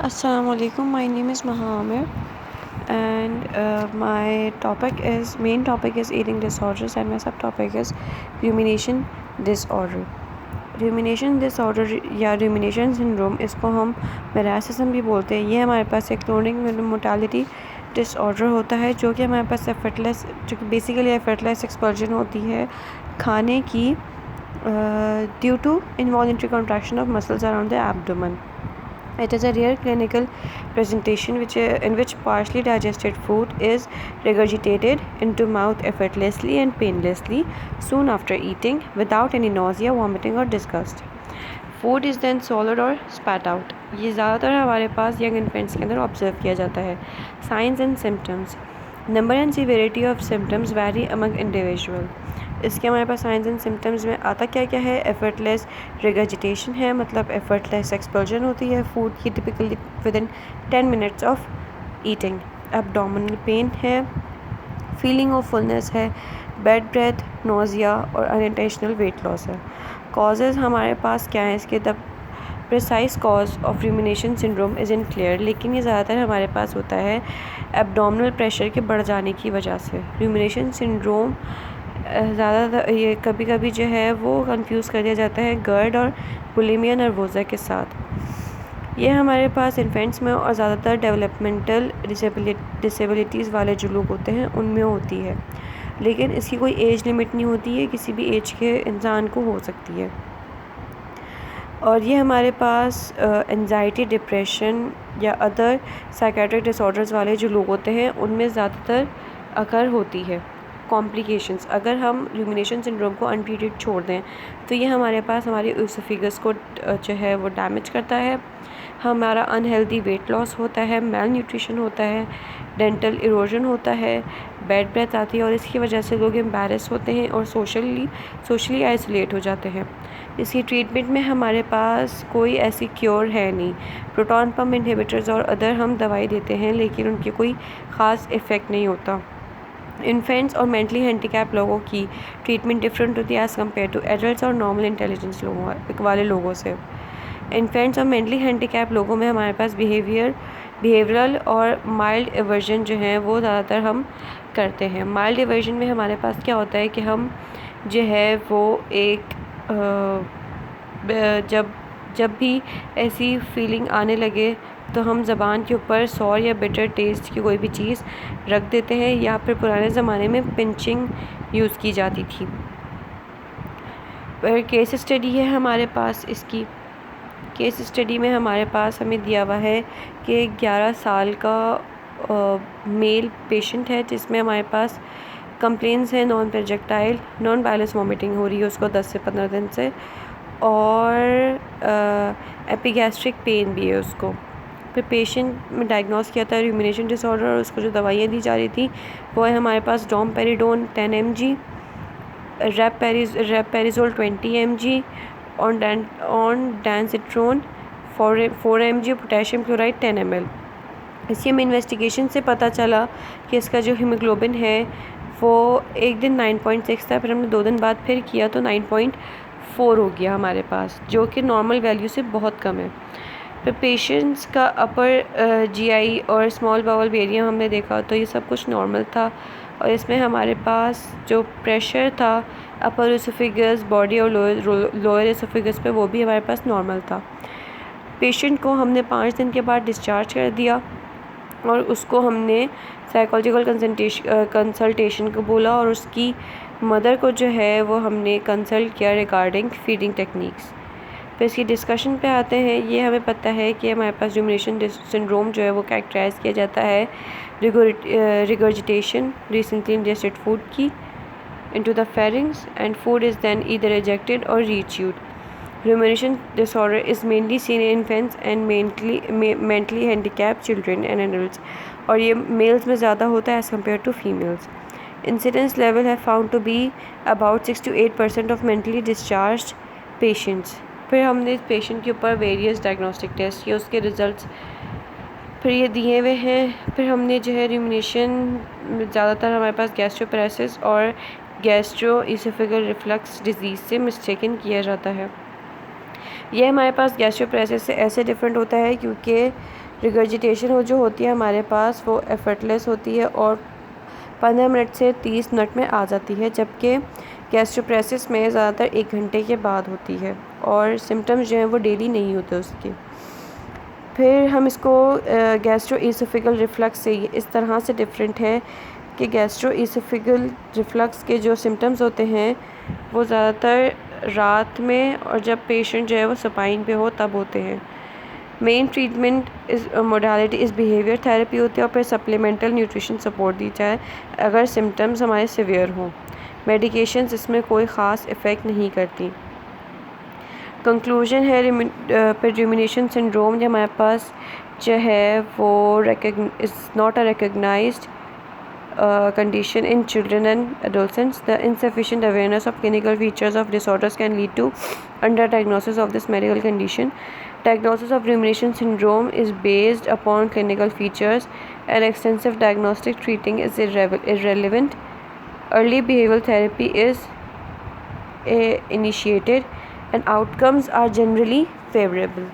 Assalamu alaikum. My name is Mahamir, and my main topic is eating disorders, and my subtopic is rumination disorder. Rumination disorder या rumination syndrome, इसको हम मैरासिज्म भी बोलते हैं। ये हमारे पास एक क्रोनिक मोर्टालिटी डिसऑर्डर होता है जो कि हमारे पास जो कि बेसिकली एफर्टलेस एक्सपल्जन होती है खाने की due to involuntary contraction of muscles around the abdomen. It is a rare clinical presentation in which partially digested food is regurgitated into mouth effortlessly and painlessly soon after eating without any nausea, vomiting or disgust. Food is then swallowed or spat out. ये ज़्यादातर हमारे पास young infants के अंदर observe किया जाता है. Signs and symptoms. Number and severity of symptoms vary among individual. इसके हमारे पास साइंस एंड सिम्टम्स में आता क्या क्या है. एफर्टलेस रिगर्जिटेशन है, मतलब एफर्टलेस एक्सपल्जन होती है फूड की typically with in 10 minutes of eating. Abdominal pain है, फीलिंग ऑफ फुलनेस है, बैड ब्रेथ, नोजिया और अनइंटेंशनल वेट लॉस है. कॉजेज़ हमारे पास क्या है इसके. The precise cause of rumination syndrome is in clear, लेकिन ये ज़्यादातर हमारे पास होता है एब्डोमिनल प्रेशर के बढ़ जाने की वजह से. रूमिनेशन सिंड्रोम ज़्यादातर ये कभी कभी जो है वो कंफ्यूज कर दिया जाता है गर्ड और बुलिमिया नर्वोज़ा के साथ. ये हमारे पास इन्फेंट्स में और ज़्यादातर डेवलपमेंटल डिसेबिलिटीज़ वाले जो लोग होते हैं उनमें होती है, लेकिन इसकी कोई एज लिमिट नहीं होती है, किसी भी एज के इंसान को हो सकती है. और ये हमारे पास एंजाइटी, डिप्रेशन या अदर साइकेट्रिक डिसऑर्डर्स वाले जो लोग होते हैं उनमें ज़्यादातर अकर होती है. कॉम्प्लिकेशंस. अगर हम रूमिनेशन सिंड्रोम को अनट्रीटेड छोड़ दें तो ये हमारे पास हमारी ईसोफेगस को जो है वो डैमेज करता है. हमारा अनहेल्दी वेट लॉस होता है, मेल न्यूट्रिशन होता है, डेंटल इरोजन होता है, बैड ब्रेथ आती है और इसकी वजह से लोग एम्बैरस होते हैं और सोशली आइसोलेट हो जाते हैं. इसकी ट्रीटमेंट में हमारे पास कोई ऐसी क्योर है नहीं. प्रोटॉन पम्प इनहिबिटर्स और अदर हम दवाई देते हैं लेकिन उनकी कोई ख़ास इफ़ेक्ट नहीं होता. इन्फेंट्स और मेंटली हैंडीकैप लोगों की ट्रीटमेंट डिफरेंट होती है एज़ कम्पेयर टू एडल्ट्स और नॉर्मल इंटेलिजेंस वाले लोगों से. इन्फेंट्स और मेंटली हैंडीकैप लोगों में हमारे पास बिहेवियरल और माइल्ड एवर्जन जो हैं वो ज़्यादातर हम करते हैं. माइल्ड एवर्जन में हमारे पास क्या होता है कि हम जो है वो एक जब भी ऐसी फीलिंग आने लगे तो हम ज़बान के ऊपर सॉर या बिटर टेस्ट की कोई भी चीज़ रख देते हैं, या फिर पुराने ज़माने में पिंचिंग यूज़ की जाती थी. पर केस स्टडी है हमारे पास. इसकी केस स्टडी में हमारे पास हमें दिया हुआ है कि 11 साल का मेल पेशेंट है जिसमें हमारे पास कंप्लेंट्स हैं non projectile non violence vomiting हो रही है उसको 10 से 15 दिन से, और एपिगैस्ट्रिक पेन भी है उसको. फिर पेशेंट में डायग्नोस किया था रूमिनेशन डिसऑर्डर और उसको जो दवाइयाँ दी जा रही थी वो है हमारे पास domperidone 10 mg, rabeprazole 20 mg, ondansetron 4 mg, potassium chloride 10 ml. इसकी हमें इन्वेस्टिगेशन से पता चला कि इसका जो हीमोग्लोबिन है वो एक दिन 9.6 था, फिर हमने 2 दिन बाद फिर किया तो 9.4 हो गया हमारे पास, जो कि नॉर्मल वैल्यू से बहुत कम है. फिर पेशेंट्स का अपर जीआई और स्मॉल बाउल एरिया हमने देखा तो ये सब कुछ नॉर्मल था, और इसमें हमारे पास जो प्रेशर था अपर एसोफेगस, बॉडी और लोअर एसोफेगस पे वो भी हमारे पास नॉर्मल था. पेशेंट को हमने 5 दिन के बाद डिस्चार्ज कर दिया और उसको हमने साइकोलॉजिकल कंसल्टेशन को बोला, और उसकी मदर को जो है वो हमने कंसल्ट किया रिगार्डिंग फीडिंग टेक्निक्स. फिर इसकी डिस्कशन पे आते हैं. ये हमें पता है कि हमारे पास रूमिनेशन सिंड्रोम जो है वो कैरेक्टराइज़ किया जाता है रिगर्जिटेशन रिसेंटली इंजेस्टेड फूड की into the pharynx, and food is then either ejected or rechewed. Rumination disorder is mainly seen in infants and mentally handicapped children and adults, और ये mails में ज़्यादा होता है as compared to females. Incidence level have found to be about 6 to 8% of mentally discharged patients. फिर हमने इस patient के ऊपर वेरियस डायग्नोस्टिक टेस्ट किए, उसके रिज़ल्ट्स फिर ये दिए हुए हैं. फिर हमने जो है रूमिनेशन ज़्यादातर हमारे पास गैस्ट्रोपैरेसिस और गैस्ट्रो ईसोफेगल रिफ्लक्स डिजीज़ से मिस्टेकन किया जाता है. ये हमारे पास गैस्ट्रोपैरेसिस से ऐसे डिफरेंट होता है क्योंकि रिगर्जिटेशन वो जो होती है हमारे पास वो एफर्टलेस होती है और 15 मिनट से 30 मिनट में आ जाती है, जबकि गैस्ट्रोप्रेसिस में ज़्यादातर 1 घंटे के बाद होती है और सिम्टम्स जो हैं वो डेली नहीं होते उसके। फिर हम इसको गैस्ट्रोइसोफेगल रिफ्लक्स से इस तरह से डिफरेंट है कि गैस्ट्रोइसोफेगल रिफ्लक्स के जो सिम्टम्स होते हैं वो ज़्यादातर रात में और जब पेशेंट जो है वो सपाइन पे हो तब होते हैं। मेन ट्रीटमेंट इस मोडालिटी इस बिहेवियर थेरेपी होती है और फिर सप्लीमेंटल न्यूट्रिशन सपोर्ट दी जाए अगर सिम्टम्स हमारे सिवियर हों। मेडिकेशंस इसमें कोई ख़ास इफ़ेक्ट नहीं करती। कंक्लूजन है रूमिनेशन सिंड्रोम जो हमारे पास जो है वो is not a recognised condition in children and adolescents. The insufficient awareness of clinical features of disorders can lead to underdiagnosis of this medical condition. Diagnosis of rumination syndrome is based upon clinical features and extensive diagnostic treating is irrelevant. Early behavioral therapy is initiated and outcomes are generally favorable.